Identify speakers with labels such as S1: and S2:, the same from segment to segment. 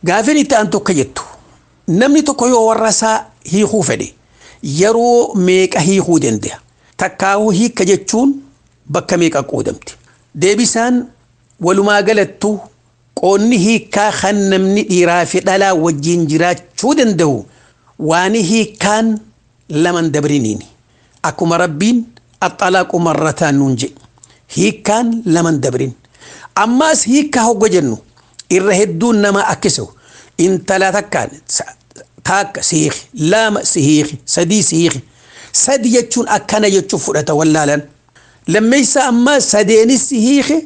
S1: gaafini ta'an tokko jettu namni tokko yoo warrasaa hiikuu fedhe yeroo meeqa hiikuu danda'a takkaa'uu hiika jechuun bakka meeqa qoodamti deebisaan walumaa galattu qoonni hiikaa kan namni dhiiraa fi dhalaa wajjin jiraachuu danda'u waan hiikaan laman dabriniini akkuma rabbiin axalaaqu marrataan nuun jedhe hiikaan laman dabrin ammaas hiikaa hogga jennu irra hedduun nama akkisu intala takkaan taakka sihiiki lama sihiiki sadii sihiiki sadi jechuun akkana jechuun fudhata wallaalan lammeessa ammaa sadeenis sihiiki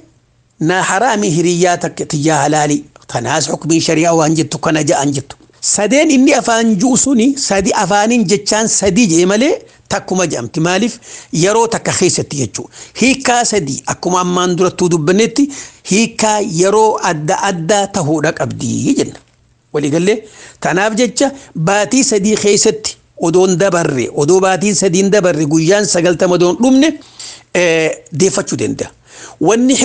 S1: na haraami hiriyyaa takka tiyyaa halaalii tanaas hukmiin shari'aa waan jettu kana ja'an jettu sadeen inni afaan ji'u suni sadi afaaniin jechaan sadii jee malee takkuma jedhamti maaliif yeroo takka keessatti jechuu hiikaa sadii akkuma ammaan durattuu dubbannetti hiikaa yeroo adda addaa ta'uudha qabdii jenna waliigallee tanaaf jecha baatii sadii keessatti odoon dabarre odoo baatiin sadiin dabarre guyyaan 90 odoon dhumne deeffachuu danda'a wanni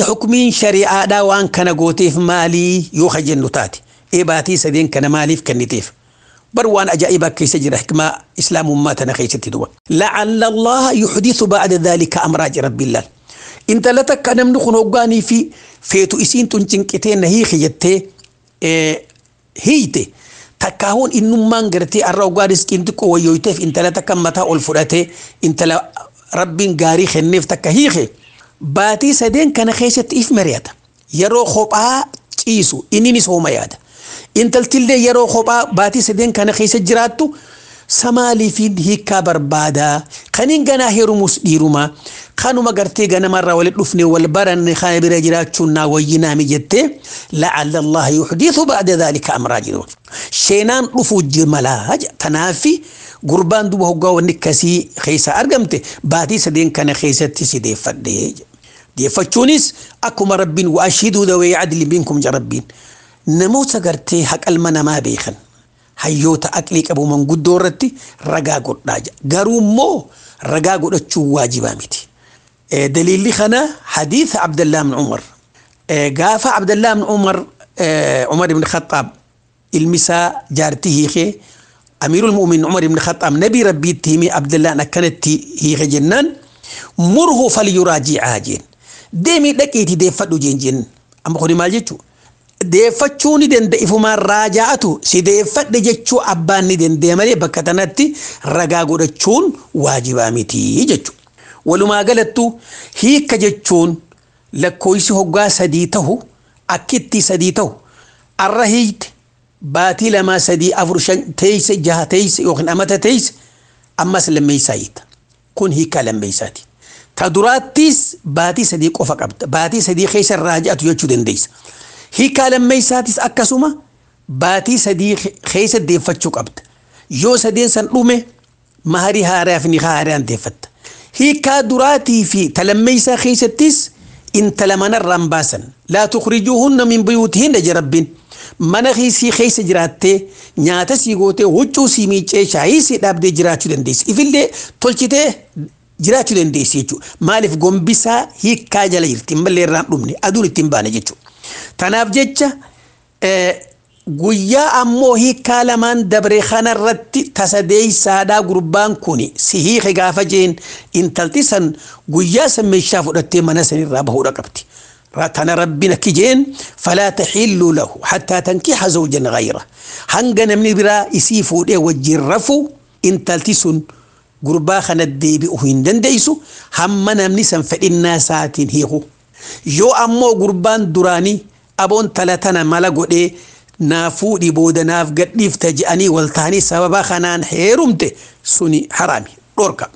S1: hukmiin shari'aadhaa waan kana gooteef maalii yoo jennu taate baatii sadeen kana maaliif kenniteef بروان أجائب كيس جرى حكمة إسلام ما تنخيس تدوى لعل الله يحدث بعد ذلك أمراج رب الله انت لتك أنا منخن وقاني في فيتو إسين تنشنكتين هي خيجتي هيتي تكاهون إنو مانغرتي الروغارس كنتكو ويويتف انت لتك متى الفراتي انت رب غاري خنف تكهيخي باتي سدين كان خيست إف مرياتا يرو خوبها تيسو إنيني سوما يادا انت التلدي يرو خوبا باتي سدين كان خيس جراتو سمالي في هيكا بربادا خنين غنا هيرو مسديروما خانو مغرتي غنا مرة ولدفني والبرن خاي برجراتشونا وينامي جتي لعل الله يحدث بعد ذلك امراجل شينان رفو جملا تنافي قربان دو بهوغا ونكسي خيسا ارغمتي باتي سدين كان خيستي سيدي فدي دي فتشونيس اكو ربين واشهدوا ذوي عدل منكم جربين نموت غرتي حق المنا ما بيخن هيوتا اكليك ابو من قدورتي رقا قد قارو مو رقا قد واجبامتي دليل خنا حديث عبد الله بن عمر قاف عبد الله بن عمر عمر بن الخطاب المساء جارته خي امير المؤمن عمر بن الخطاب نبي ربي تيمي عبد الله نكنت هي جنان مره فليراجع عاجين ديمي دكيتي دي فدو جين ام خدي مالجتو deeffachuuni danda'ifuma raajaatu si deeffadhe jechuu abbaan ni danda'e malee bakka tanatti ragaa godhachuun waajibaa miti jechu walumaa galattu hiika jechuun lakkoofsi hoggaa sadii ta'u akkitti sadii ta'u arra hiite baatii lama sadii afur shan teeyse jaha teeyse yookiin amata teeyse ammas lammeeysaayita kun hiika lammeeysaati ta duraattis baatii sadii qofa qabda baatii sadii keessa raajaatu jechuu dandeessa هيكا لما يساتيس أكسوما باتي سدي خيسة ديفتشو قبض يو سدين سنقومي مهاري هارافني خاريان ديفت هيكا دراتي في تلميسا خيسة تيس إن تلمن الرمباسا لا تخرجوهن من بيوتهن جربين من خيسي خيسة جراتي نياتا سيغوتي وچو سيميچي شايسي دابدي جراتو دنديس إفلي تولچته جراتو دنديس يجو مالف قنبسا هيكا جليل تنبالي رمبني أدوني تنباني جيجو تناف جيجا guyyaa ammoo hiikaa lamaan dabre kanarratti tasadee saadaa gurbaan kuni si hiike gaafa jeen intalti san guyyaa san meeshaa fudhattee mana sanirraa bahuudha qabdi tana rabbina kijeen falaa taxillu lahu hattaa tankixa zawjan ghayra hanga namni biraa isii fuudhee wajjin rafu intalti sun gurbaa kana deebi'uu hin dandeessu hamma namni san fedhinnaa saatiin hiiku yoo ammoo gurbaan duraanii aboon talatana mala godhee نافودي بودا ناف قديف تجاني والتاني سببا خنان حيرمته سني حرامي دوركا